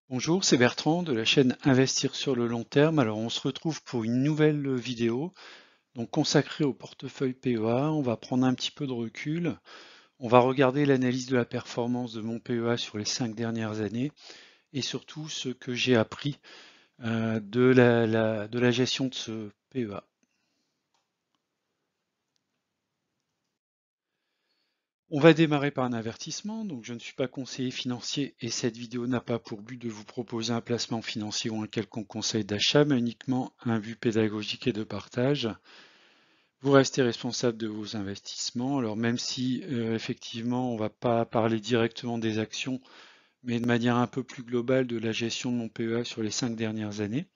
Bonjour, c'est Bertrand de la chaîne Investir sur le long terme. Alors on se retrouve pour une nouvelle vidéo donc consacrée au portefeuille PEA. On va prendre un petit peu de recul. On va regarder l'analyse de la performance de mon PEA sur les 5 dernières années et surtout ce que j'ai appris de la gestion de ce PEA. On va démarrer par un avertissement. Donc je ne suis pas conseiller financier et cette vidéo n'a pas pour but de vous proposer un placement financier ou un quelconque conseil d'achat, mais uniquement un but pédagogique et de partage. Vous restez responsable de vos investissements. Alors même si effectivement on ne va pas parler directement des actions, mais de manière un peu plus globale de la gestion de mon PEA sur les 5 dernières années,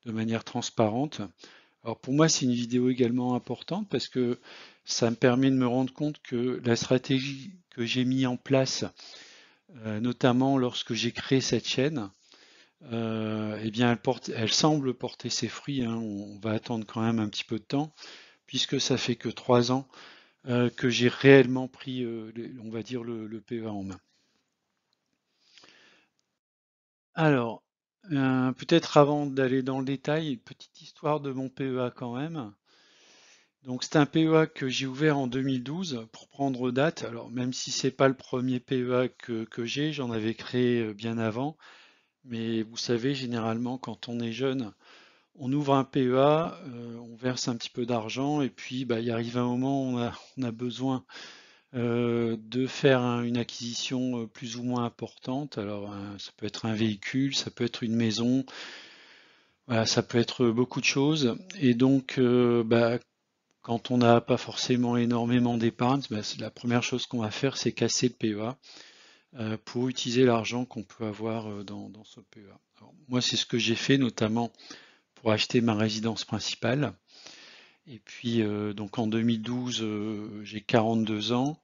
de manière transparente. Alors pour moi c'est une vidéo également importante parce que ça me permet de me rendre compte que la stratégie que j'ai mis en place, notamment lorsque j'ai créé cette chaîne, eh bien elle semble porter ses fruits, hein. On va attendre quand même un petit peu de temps puisque ça fait que 3 ans que j'ai réellement pris, on va dire, le PEA en main. Alors, peut-être avant d'aller dans le détail, une petite histoire de mon PEA quand même. Donc, c'est un PEA que j'ai ouvert en 2012 pour prendre date. Alors, même si c'est pas le premier PEA que j'ai, j'en avais créé bien avant. Mais vous savez, généralement, quand on est jeune, on ouvre un PEA, on verse un petit peu d'argent et puis bah, il arrive un moment où on a besoin de faire une acquisition plus ou moins importante. Alors, ça peut être un véhicule, ça peut être une maison, voilà, ça peut être beaucoup de choses. Et donc, bah, quand on n'a pas forcément énormément d'épargne, bah, la première chose qu'on va faire, c'est casser le PEA pour utiliser l'argent qu'on peut avoir dans ce PEA. Alors, moi, c'est ce que j'ai fait, notamment pour acheter ma résidence principale. Et puis, donc en 2012, j'ai 42 ans.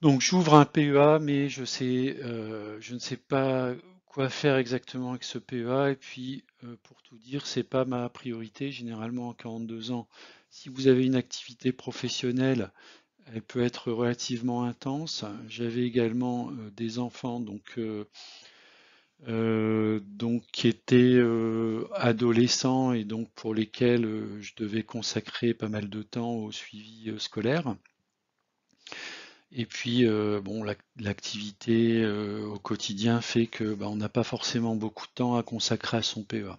Donc j'ouvre un PEA, mais je ne sais pas quoi faire exactement avec ce PEA. Et puis, pour tout dire, c'est pas ma priorité. Généralement, à 42 ans, si vous avez une activité professionnelle, elle peut être relativement intense. J'avais également des enfants, donc qui étaient adolescents et donc pour lesquels je devais consacrer pas mal de temps au suivi scolaire. Et puis, bon, l'activité au quotidien fait que bah, on n'a pas forcément beaucoup de temps à consacrer à son PEA.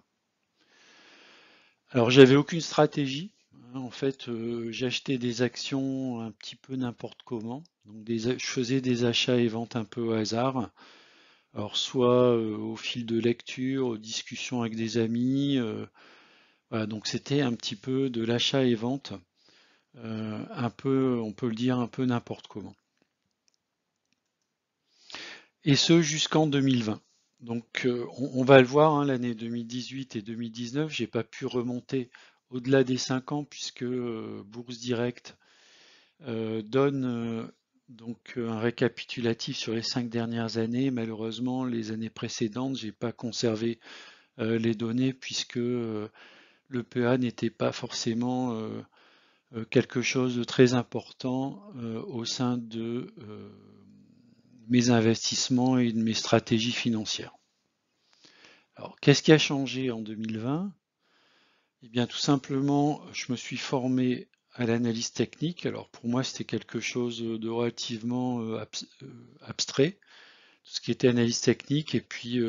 Alors, j'avais aucune stratégie, hein. En fait, j'achetais des actions un petit peu n'importe comment. Donc, je faisais des achats et ventes un peu au hasard. Alors, soit au fil de lecture, aux discussions avec des amis. Voilà, donc, c'était un petit peu de l'achat et vente, un peu, on peut le dire, un peu n'importe comment. Et ce jusqu'en 2020. Donc on va le voir, hein, l'année 2018 et 2019, j'ai pas pu remonter au-delà des 5 ans puisque Bourse Direct donne un récapitulatif sur les 5 dernières années. Malheureusement, les années précédentes, j'ai pas conservé les données puisque le PEA n'était pas forcément quelque chose de très important au sein de mes investissements et de mes stratégies financières. Alors, qu'est-ce qui a changé en 2020? Eh bien, tout simplement, je me suis formé à l'analyse technique. Alors, pour moi, c'était quelque chose de relativement abstrait, tout ce qui était analyse technique. Et puis,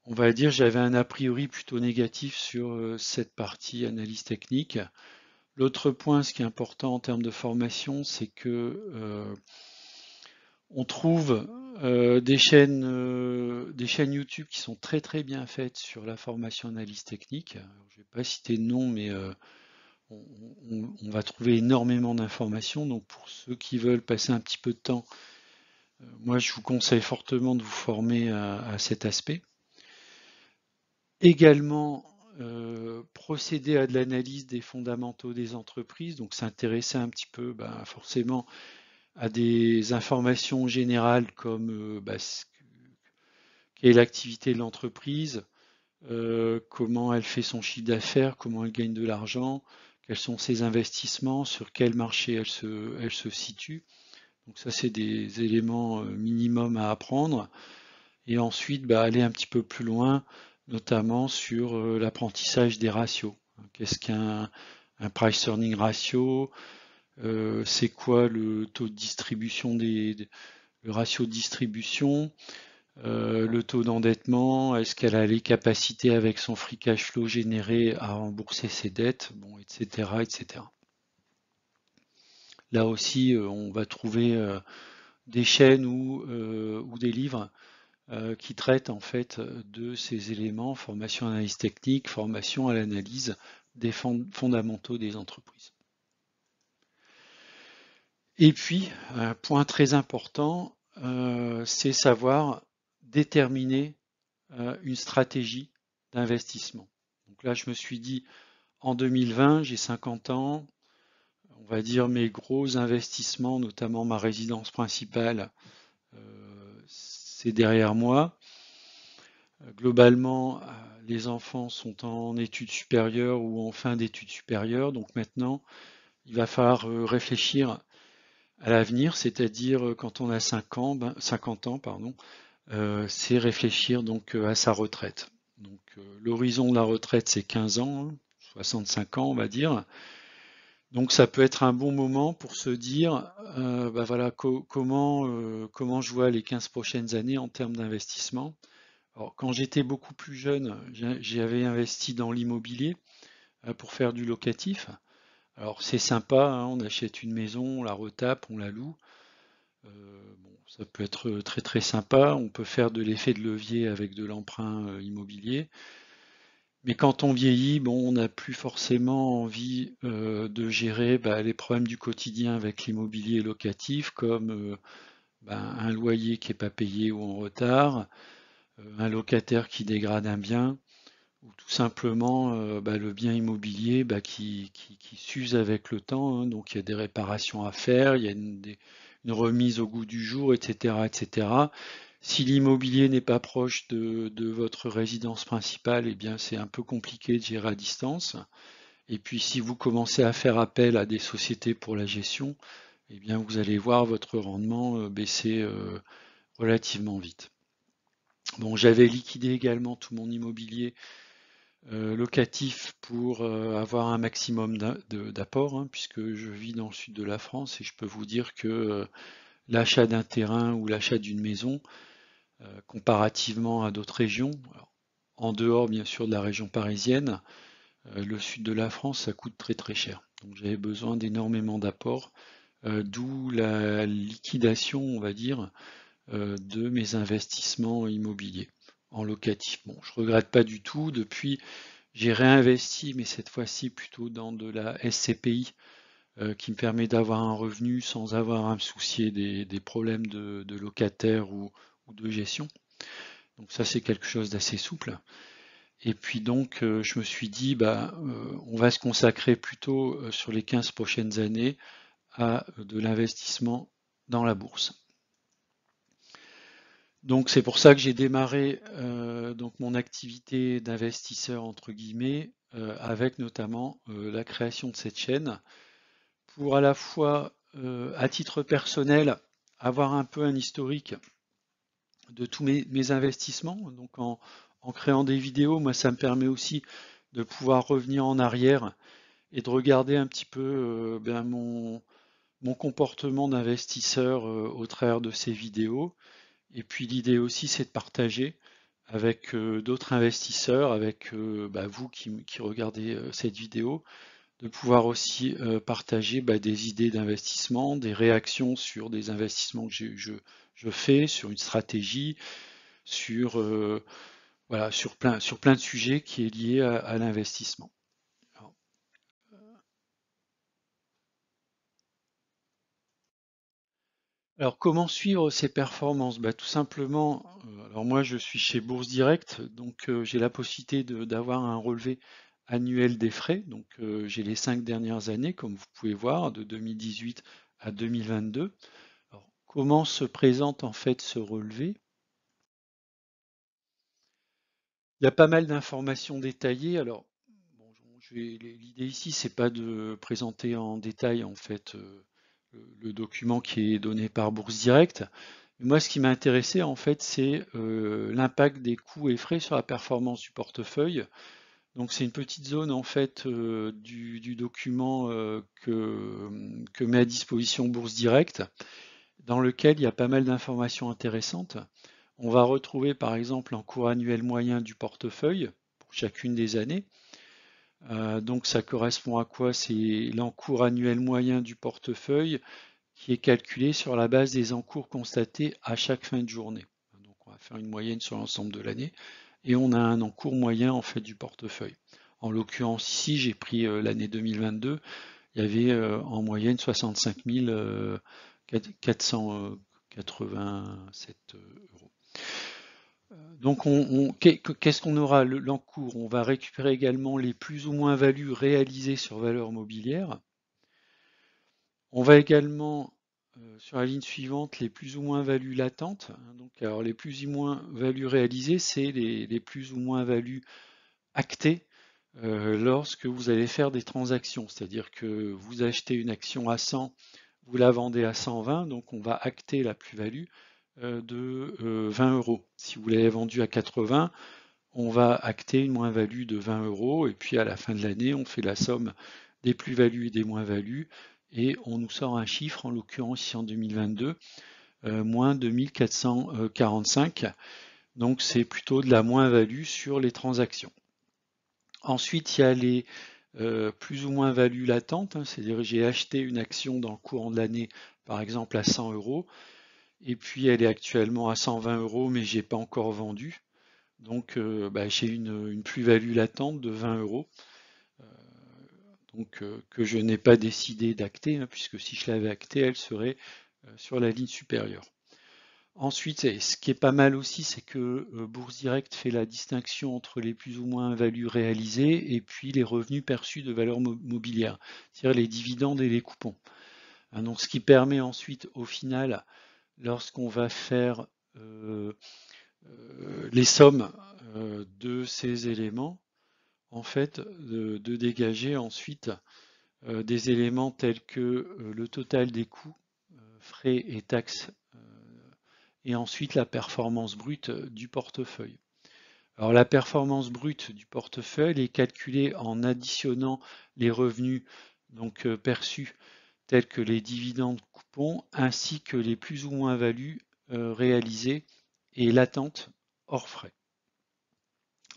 on va dire, j'avais un a priori plutôt négatif sur cette partie analyse technique. L'autre point, ce qui est important en termes de formation, c'est que on trouve des chaînes YouTube qui sont très très bien faites sur la formation analyse technique. Alors, je ne vais pas citer de nom, mais on, on va trouver énormément d'informations. Donc pour ceux qui veulent passer un petit peu de temps, moi je vous conseille fortement de vous former à cet aspect. Également, procéder à de l'analyse des fondamentaux des entreprises, donc s'intéresser un petit peu forcément à des informations générales comme quelle est l'activité de l'entreprise, comment elle fait son chiffre d'affaires, comment elle gagne de l'argent, quels sont ses investissements, sur quel marché elle se situe. Donc ça, c'est des éléments minimums à apprendre. et ensuite aller un petit peu plus loin, notamment sur l'apprentissage des ratios. Qu'est-ce qu'un price earning ratio? C'est quoi le taux de distribution le ratio de distribution? Le taux d'endettement, est-ce qu'elle a les capacités avec son free cash flow généré à rembourser ses dettes, bon, etc., etc. Là aussi, on va trouver des chaînes ou des livres qui traitent en fait de ces éléments, formation analyse technique, formation à l'analyse des fondamentaux des entreprises. Et puis, un point très important, c'est savoir déterminer une stratégie d'investissement. Donc là, je me suis dit, en 2020, j'ai 50 ans, on va dire mes gros investissements, notamment ma résidence principale, c'est derrière moi. Globalement, les enfants sont en études supérieures ou en fin d'études supérieures, donc maintenant, il va falloir réfléchir à l'avenir, c'est-à-dire quand on a 50 ans, pardon, c'est réfléchir donc à sa retraite. Donc l'horizon de la retraite c'est 15 ans, 65 ans on va dire. Donc ça peut être un bon moment pour se dire voilà comment je vois les 15 prochaines années en termes d'investissement. Alors quand j'étais beaucoup plus jeune, j'avais investi dans l'immobilier pour faire du locatif. Alors c'est sympa, hein, on achète une maison, on la retape, on la loue. Bon, ça peut être très très sympa. On peut faire de l'effet de levier avec de l'emprunt immobilier. Mais quand on vieillit, bon, on n'a plus forcément envie de gérer les problèmes du quotidien avec l'immobilier locatif, comme un loyer qui n'est pas payé ou en retard, un locataire qui dégrade un bien, ou tout simplement le bien immobilier qui s'use avec le temps, hein. Donc il y a des réparations à faire, il y a une remise au goût du jour, etc., etc. Si l'immobilier n'est pas proche de votre résidence principale, eh bien c'est un peu compliqué de gérer à distance. Et puis si vous commencez à faire appel à des sociétés pour la gestion, eh bien vous allez voir votre rendement baisser relativement vite. Bon, j'avais liquidé également tout mon immobilier locatif pour avoir un maximum d'apport, hein, puisque je vis dans le sud de la France et je peux vous dire que l'achat d'un terrain ou l'achat d'une maison, comparativement à d'autres régions, alors, en dehors bien sûr de la région parisienne, le sud de la France, ça coûte très très cher. Donc j'avais besoin d'énormément d'apports, d'où la liquidation, on va dire, de mes investissements immobiliers en locatif. Bon, je regrette pas du tout. Depuis, j'ai réinvesti, mais cette fois-ci plutôt dans de la SCPI qui me permet d'avoir un revenu sans avoir à me soucier des problèmes de locataires ou de gestion. Donc ça, c'est quelque chose d'assez souple. Et puis donc, je me suis dit, on va se consacrer plutôt sur les 15 prochaines années à de l'investissement dans la bourse. Donc c'est pour ça que j'ai démarré donc mon activité d'investisseur entre guillemets avec notamment la création de cette chaîne pour à la fois à titre personnel avoir un peu un historique de tous mes investissements. Donc en créant des vidéos, moi ça me permet aussi de pouvoir revenir en arrière et de regarder un petit peu mon comportement d'investisseur au travers de ces vidéos. Et puis l'idée aussi, c'est de partager avec d'autres investisseurs, avec vous qui regardez cette vidéo, de pouvoir aussi partager des idées d'investissement, des réactions sur des investissements que je fais, sur une stratégie, sur, voilà, sur plein de sujets qui est lié à l'investissement. Alors, comment suivre ces performances? Tout simplement, alors moi je suis chez Bourse Direct, donc j'ai la possibilité d'avoir un relevé annuel des frais. Donc j'ai les 5 dernières années, comme vous pouvez voir, de 2018 à 2022. Alors, comment se présente en fait ce relevé? Il y a pas mal d'informations détaillées. Alors, bon, l'idée ici, c'est pas de présenter en détail en fait le document qui est donné par Bourse Direct, Moi, ce qui m'a intéressé, en fait, c'est l'impact des coûts et frais sur la performance du portefeuille. Donc, c'est une petite zone, en fait, du document que met à disposition Bourse Direct, dans lequel il y a pas mal d'informations intéressantes. On va retrouver, par exemple, un cours annuel moyen du portefeuille pour chacune des années. Donc, ça correspond à quoi? C'est l'encours annuel moyen du portefeuille qui est calculé sur la base des encours constatés à chaque fin de journée. Donc on va faire une moyenne sur l'ensemble de l'année et on a un encours moyen en fait du portefeuille. En l'occurrence ici, j'ai pris l'année 2022, il y avait en moyenne 65 487 euros. Donc qu'est-ce qu'on aura l'encours? On va récupérer également les plus ou moins values réalisées sur valeur mobilière. On va également, sur la ligne suivante, les plus ou moins values latentes. Donc, alors les plus ou moins values réalisées, c'est les plus ou moins values actées lorsque vous allez faire des transactions. C'est-à-dire que vous achetez une action à 100, vous la vendez à 120, donc on va acter la plus-value de 20 euros. Si vous l'avez vendue à 80, on va acter une moins-value de 20 euros et puis à la fin de l'année, on fait la somme des plus-values et des moins-values et on nous sort un chiffre, en l'occurrence ici en 2022, moins 2445. Donc c'est plutôt de la moins-value sur les transactions. Ensuite, il y a les plus ou moins values latentes, c'est-à-dire j'ai acheté une action dans le courant de l'année, par exemple à 100 euros, et puis elle est actuellement à 120 euros, mais j'ai pas encore vendu. Donc j'ai une plus-value latente de 20 euros, que je n'ai pas décidé d'acter, puisque si je l'avais actée, elle serait sur la ligne supérieure. Ensuite, ce qui est pas mal aussi, c'est que Bourse Direct fait la distinction entre les plus ou moins values réalisées et puis les revenus perçus de valeur mobilière, c'est-à-dire les dividendes et les coupons. Donc, ce qui permet ensuite, au final, lorsqu'on va faire les sommes de ces éléments, en fait, de dégager ensuite des éléments tels que le total des coûts, frais et taxes, et ensuite la performance brute du portefeuille. Alors la performance brute du portefeuille est calculée en additionnant les revenus donc perçus tels que les dividendes coupons ainsi que les plus ou moins values réalisées et latentes hors frais.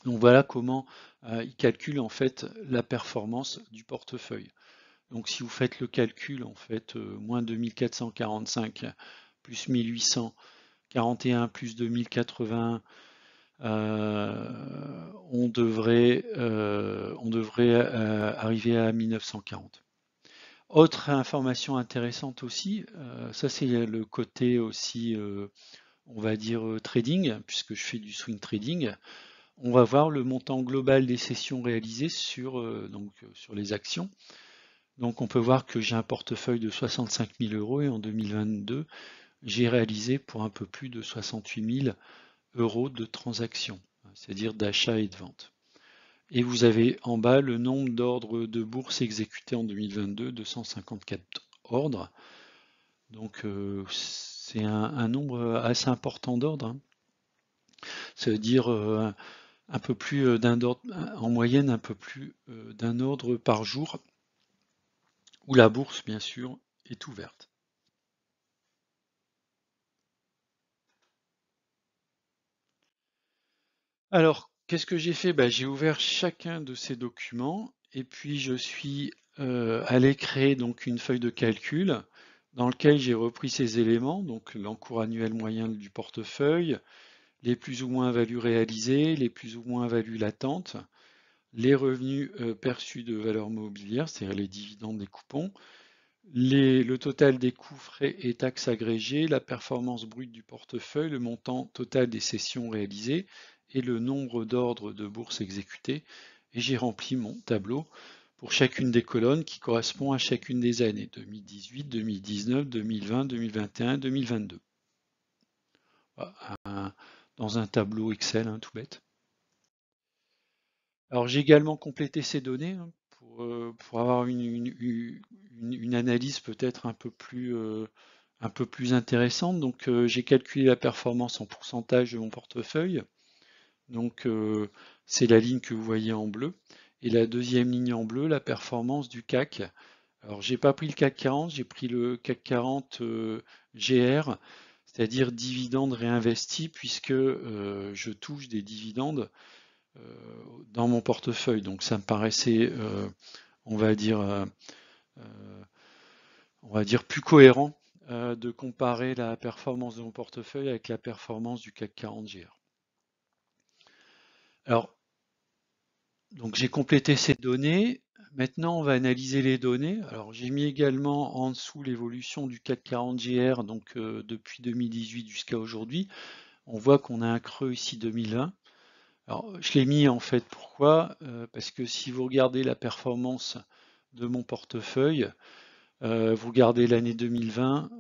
Donc voilà comment il calcule en fait la performance du portefeuille. Donc si vous faites le calcul, en fait, moins 2445 plus 1841 plus 2081, on devrait arriver à 1940. Autre information intéressante aussi, ça c'est le côté aussi, on va dire trading, puisque je fais du swing trading. On va voir le montant global des sessions réalisées sur les actions. Donc on peut voir que j'ai un portefeuille de 65 000 euros et en 2022, j'ai réalisé pour un peu plus de 68 000 euros de transactions, c'est-à-dire d'achat et de vente. Et vous avez en bas le nombre d'ordres de bourse exécutés en 2022, 254 ordres. Donc c'est un nombre assez important d'ordres. Ça veut dire un peu plus d'un ordre, en moyenne un peu plus d'un ordre par jour, où la bourse, bien sûr, est ouverte. Alors, qu'est-ce que j'ai fait? J'ai ouvert chacun de ces documents et puis je suis allé créer donc une feuille de calcul dans lequel j'ai repris ces éléments, donc l'encours annuel moyen du portefeuille, les plus ou moins values réalisées, les plus ou moins values latentes, les revenus perçus de valeur mobilière, c'est-à-dire les dividendes, les coupons, le total des coûts, frais et taxes agrégés, la performance brute du portefeuille, le montant total des cessions réalisées et le nombre d'ordres de bourse exécutés. Et j'ai rempli mon tableau pour chacune des colonnes qui correspond à chacune des années 2018, 2019, 2020, 2021, 2022. Dans un tableau Excel, tout bête. Alors j'ai également complété ces données pour avoir une analyse peut-être un peu plus un peu plus intéressante. Donc j'ai calculé la performance en pourcentage de mon portefeuille. Donc c'est la ligne que vous voyez en bleu. Et la deuxième ligne en bleu, la performance du CAC. Alors j'ai pas pris le CAC 40, j'ai pris le CAC 40 GR, c'est-à-dire dividendes réinvestis, puisque je touche des dividendes euh, dans mon portefeuille. Donc ça me paraissait, on va dire, euh, on va dire plus cohérent de comparer la performance de mon portefeuille avec la performance du CAC 40 GR. Alors, donc j'ai complété ces données. Maintenant, on va analyser les données. Alors, j'ai mis également en dessous l'évolution du CAC 40 GR, donc depuis 2018 jusqu'à aujourd'hui. On voit qu'on a un creux ici 2020. Alors, je l'ai mis en fait, pourquoi? Parce que si vous regardez la performance de mon portefeuille, vous regardez l'année 2020,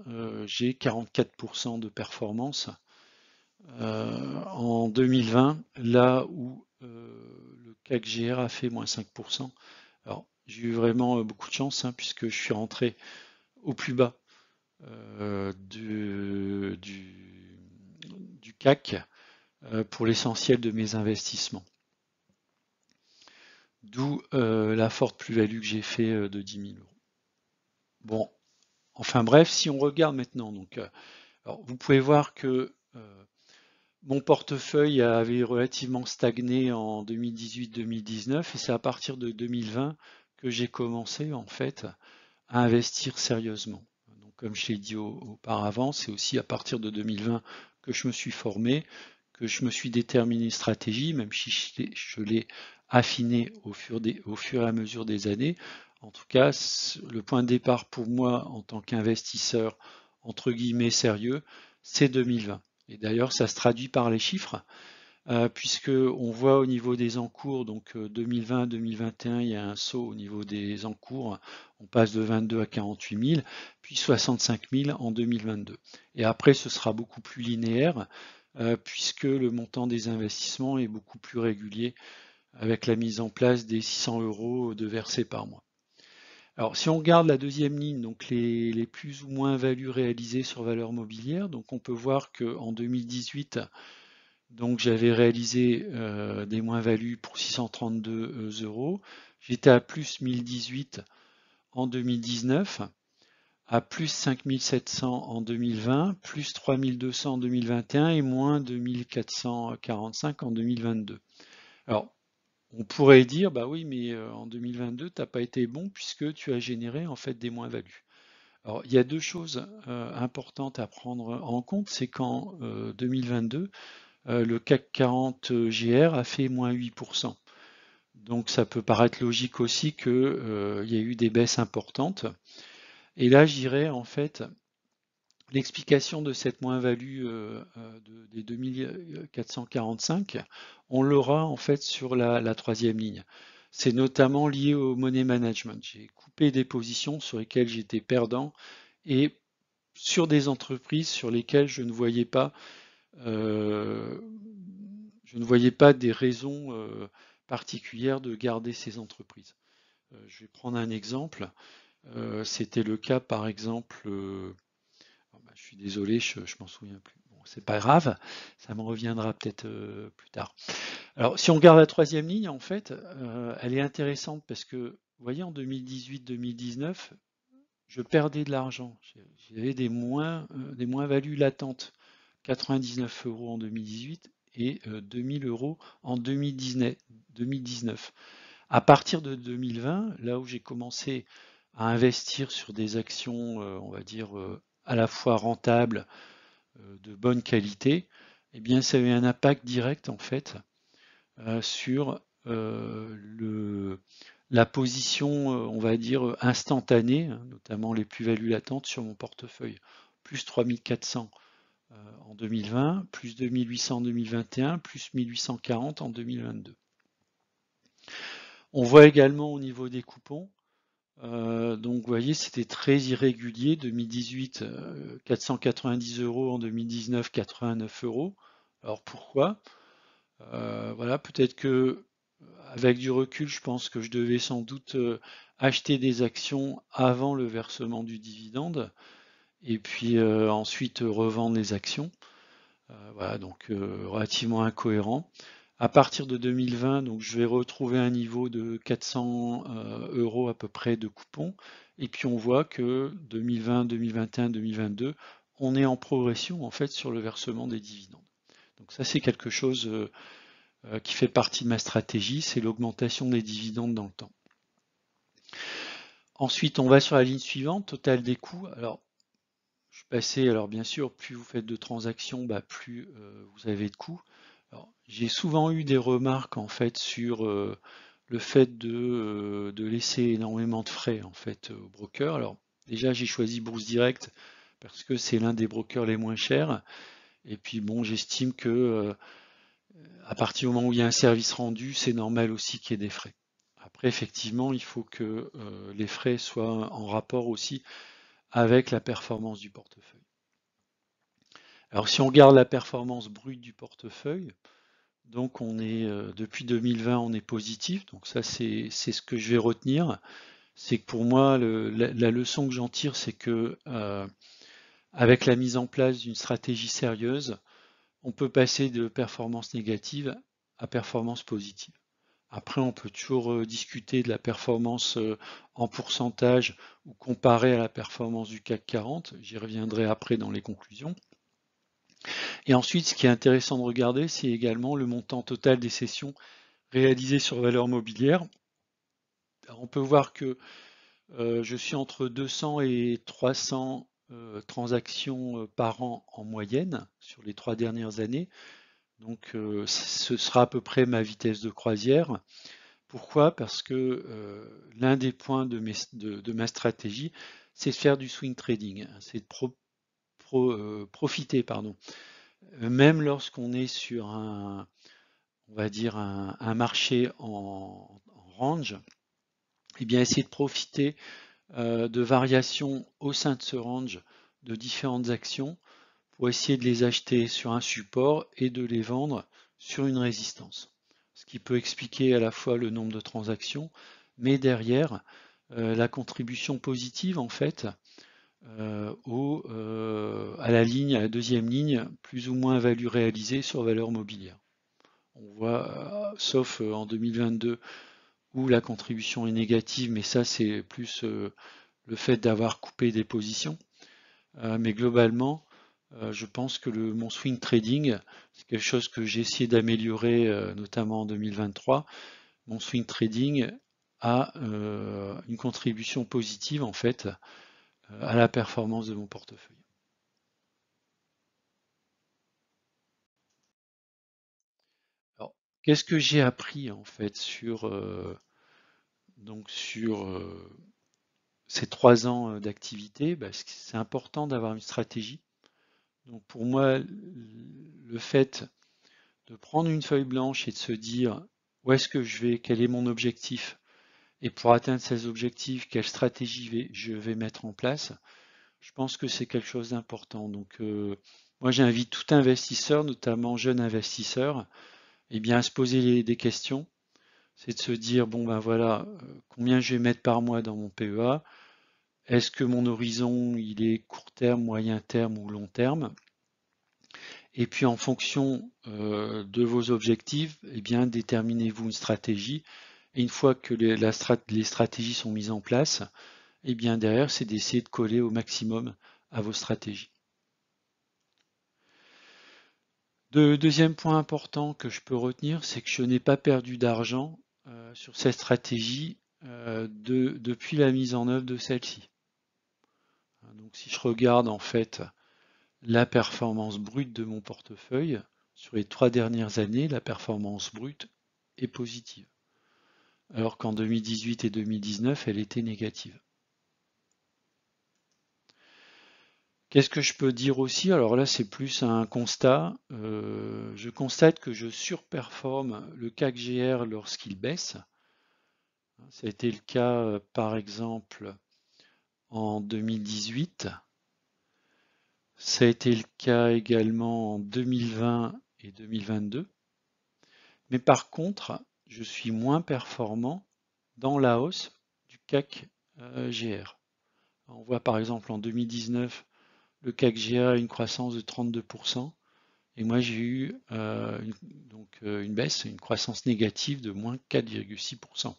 j'ai 44% de performance en 2020, là où le CAC GR a fait moins 5%. Alors, j'ai eu vraiment beaucoup de chance, hein, puisque je suis rentré au plus bas du CAC pour l'essentiel de mes investissements. D'où la forte plus-value que j'ai fait de 10 000 euros. Bon, enfin bref, si on regarde maintenant, donc, alors vous pouvez voir que mon portefeuille avait relativement stagné en 2018-2019 et c'est à partir de 2020 que j'ai commencé en fait à investir sérieusement. Donc, comme je l'ai dit auparavant, c'est aussi à partir de 2020 que je me suis formé, que je me suis déterminé une stratégie, même si je l'ai affiné au fur et à mesure des années. En tout cas, le point de départ pour moi en tant qu'investisseur, entre guillemets, sérieux, c'est 2020. Et d'ailleurs, ça se traduit par les chiffres, puisque on voit au niveau des encours, donc 2020-2021, il y a un saut au niveau des encours, on passe de 22 à 48 000, puis 65 000 en 2022. Et après, ce sera beaucoup plus linéaire, puisque le montant des investissements est beaucoup plus régulier avec la mise en place des 600 euros de versés par mois. Alors, si on regarde la deuxième ligne, donc les plus ou moins values réalisées sur valeur mobilière, donc on peut voir qu'en 2018, donc j'avais réalisé des moins-values pour 632 euros. J'étais à plus 1018 en 2019, à plus 5700 en 2020, plus 3200 en 2021 et moins 2445 en 2022. Alors, on pourrait dire, bah oui, mais en 2022, tu n'as pas été bon puisque tu as généré en fait des moins-values. Alors, il y a deux choses importantes à prendre en compte, c'est qu'en 2022, le CAC 40 GR a fait moins 8%. Donc ça peut paraître logique aussi qu'il y ait eu des baisses importantes. Et là, je dirais en fait, l'explication de cette moins-value des 2445, on l'aura en fait sur la troisième ligne. C'est notamment lié au money management. J'ai coupé des positions sur lesquelles j'étais perdant et sur des entreprises sur lesquelles euh, je ne voyais pas des raisons particulières de garder ces entreprises. Je vais prendre un exemple. C'était le cas, par exemple, je suis désolé, je m'en souviens plus. Bon, c'est pas grave, ça me reviendra peut-être plus tard. Alors, si on regarde la troisième ligne, en fait, elle est intéressante parce que, vous voyez, en 2018-2019, je perdais de l'argent. J'avais des moins-values latentes. 99 euros en 2018 et 2000 euros en 2019. À partir de 2020, là où j'ai commencé à investir sur des actions, on va dire, à la fois rentables, de bonne qualité, eh bien, ça a eu un impact direct, en fait, sur la position, on va dire, instantanée, hein, notamment les plus-values latentes sur mon portefeuille. Plus 3400 en 2020, plus 2800 en 2021, plus 1840 en 2022. On voit également au niveau des coupons, donc vous voyez c'était très irrégulier, 2018 490 euros, en 2019 89 euros. Alors pourquoi? Voilà, peut-être que avec du recul, je pense que je devais sans doute acheter des actions avant le versement du dividende et puis ensuite revendre les actions. Voilà, donc relativement incohérent. À partir de 2020, donc je vais retrouver un niveau de 400 euros à peu près de coupons. Et puis on voit que 2020, 2021, 2022, on est en progression en fait sur le versement des dividendes. Donc ça c'est quelque chose qui fait partie de ma stratégie, c'est l'augmentation des dividendes dans le temps. Ensuite, on va sur la ligne suivante, total des coûts. Alors, je suis passé, alors bien sûr, plus vous faites de transactions, plus vous avez de coûts. J'ai souvent eu des remarques en fait sur le fait de laisser énormément de frais en fait au broker. Alors déjà j'ai choisi Bourse Direct parce que c'est l'un des brokers les moins chers. Et puis bon, j'estime que à partir du moment où il y a un service rendu, c'est normal aussi qu'il y ait des frais. Après, effectivement, il faut que les frais soient en rapport aussi avec la performance du portefeuille. Alors si on regarde la performance brute du portefeuille, donc on est depuis 2020 on est positif, donc ça c'est ce que je vais retenir. C'est que pour moi la leçon que j'en tire, c'est que avec la mise en place d'une stratégie sérieuse, on peut passer de performance négative à performance positive. Après, on peut toujours discuter de la performance en pourcentage ou comparer à la performance du CAC 40. J'y reviendrai après dans les conclusions. Et ensuite, ce qui est intéressant de regarder, c'est également le montant total des cessions réalisées sur valeur mobilière. Alors, on peut voir que je suis entre 200 et 300 transactions par an en moyenne sur les 3 dernières années. Donc, ce sera à peu près ma vitesse de croisière. Pourquoi? Parce que l'un des points de ma stratégie, c'est de faire du swing trading, c'est de profiter, pardon. Même lorsqu'on est sur un, on va dire un marché en range, et bien essayer de profiter de variations au sein de ce range de différentes actions pour essayer de les acheter sur un support et de les vendre sur une résistance. Ce qui peut expliquer à la fois le nombre de transactions, mais derrière la contribution positive en fait à la ligne, à la deuxième ligne, plus ou moins value réalisée sur valeur mobilière. On voit, sauf en 2022 où la contribution est négative, mais ça c'est plus le fait d'avoir coupé des positions. Mais globalement, je pense que mon swing trading, c'est quelque chose que j'ai essayé d'améliorer, notamment en 2023. Mon swing trading a une contribution positive en fait à la performance de mon portefeuille. Alors, qu'est-ce que j'ai appris en fait sur ces 3 ans d'activité? C'est important d'avoir une stratégie. Donc pour moi, le fait de prendre une feuille blanche et de se dire où est-ce que je vais, quel est mon objectif, et pour atteindre ces objectifs, quelle stratégie je vais mettre en place, je pense que c'est quelque chose d'important. Donc moi j'invite tout investisseur, notamment jeune investisseur, eh bien, à se poser des questions. C'est de se dire, bon ben voilà, combien je vais mettre par mois dans mon PEA? Est-ce que mon horizon il est court terme, moyen terme ou long terme? Et puis en fonction de vos objectifs, eh bien, déterminez-vous une stratégie. Et une fois que les stratégies sont mises en place, eh bien derrière, c'est d'essayer de coller au maximum à vos stratégies. Deuxième point important que je peux retenir, c'est que je n'ai pas perdu d'argent sur cette stratégie depuis la mise en œuvre de celle-ci. Donc si je regarde en fait la performance brute de mon portefeuille, sur les 3 dernières années, la performance brute est positive. Alors qu'en 2018 et 2019, elle était négative. Qu'est-ce que je peux dire aussi? Alors là, c'est plus un constat. Je constate que je surperforme le CAC GR lorsqu'il baisse. Ça a été le cas, par exemple, en 2018. Ça a été le cas également en 2020 et 2022. Mais par contre, je suis moins performant dans la hausse du CAC GR. On voit par exemple en 2019 le CAC GR a une croissance de 32%, et moi j'ai eu une baisse, une croissance négative de moins 4,6%.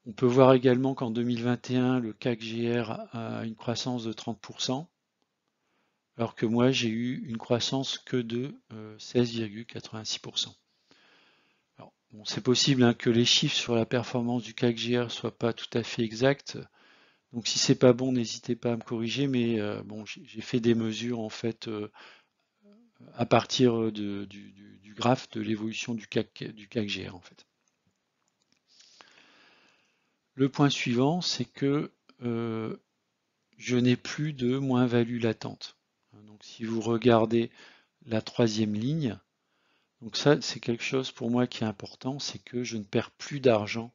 On peut voir également qu'en 2021, le CAC GR a une croissance de 30%, alors que moi j'ai eu une croissance que de 16,86%. Alors, bon, c'est possible hein, que les chiffres sur la performance du CAC GR soient pas tout à fait exacts. Donc si c'est pas bon, n'hésitez pas à me corriger, mais bon, j'ai fait des mesures en fait à partir du graphe de l'évolution du CAC GR en fait. Le point suivant, c'est que je n'ai plus de moins-value latente. Donc si vous regardez la troisième ligne, donc ça c'est quelque chose pour moi qui est important, c'est que je ne perds plus d'argent,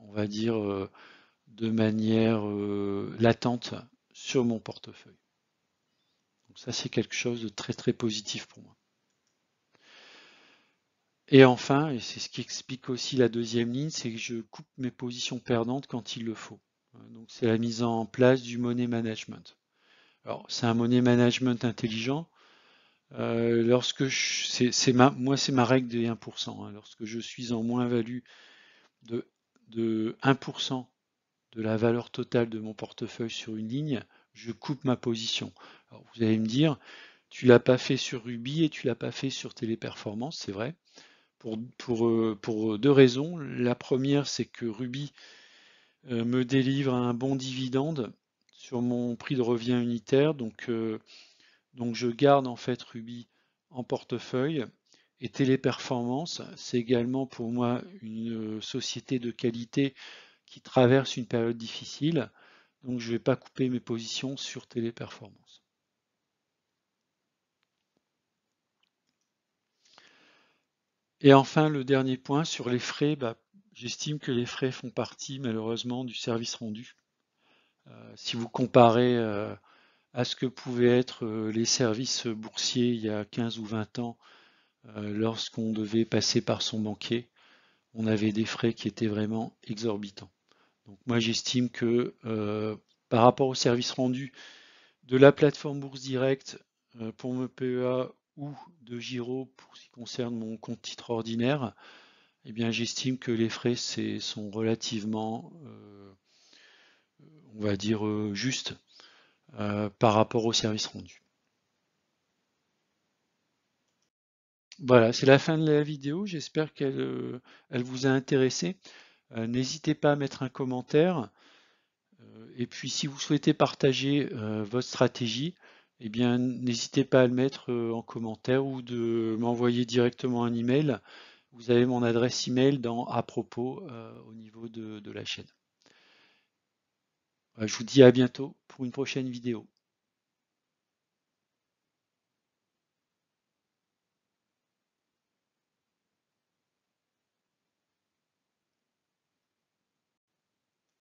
on va dire de manière latente sur mon portefeuille. Donc ça c'est quelque chose de très très positif pour moi. Et enfin, et c'est ce qui explique aussi la deuxième ligne, c'est que je coupe mes positions perdantes quand il le faut. Donc c'est la mise en place du money management. Alors c'est un money management intelligent. Moi c'est ma règle des 1%. Hein. Lorsque je suis en moins-value de 1% de la valeur totale de mon portefeuille sur une ligne, je coupe ma position. Alors vous allez me dire, tu l'as pas fait sur Ruby et tu l'as pas fait sur Téléperformance, c'est vrai. Pour deux raisons. La première, c'est que Ruby me délivre un bon dividende sur mon prix de revient unitaire, donc je garde en fait Ruby en portefeuille. Et Téléperformance, c'est également pour moi une société de qualité qui traverse une période difficile, donc je ne vais pas couper mes positions sur Téléperformance. Et enfin, le dernier point sur les frais, j'estime que les frais font partie malheureusement du service rendu. Si vous comparez à ce que pouvaient être les services boursiers il y a 15 ou 20 ans, lorsqu'on devait passer par son banquier, on avait des frais qui étaient vraiment exorbitants. Donc moi j'estime que par rapport au service rendu de la plateforme Bourse Direct pour mon PEA ou de Giro pour ce qui concerne mon compte titre ordinaire, eh bien j'estime que les frais sont relativement, on va dire, justes par rapport au service rendu. Voilà, c'est la fin de la vidéo. J'espère qu'elle elle vous a intéressé. N'hésitez pas à mettre un commentaire. Et puis, si vous souhaitez partager votre stratégie, eh bien, n'hésitez pas à le mettre en commentaire ou de m'envoyer directement un email. Vous avez mon adresse email dans à propos au niveau de la chaîne. Je vous dis à bientôt pour une prochaine vidéo.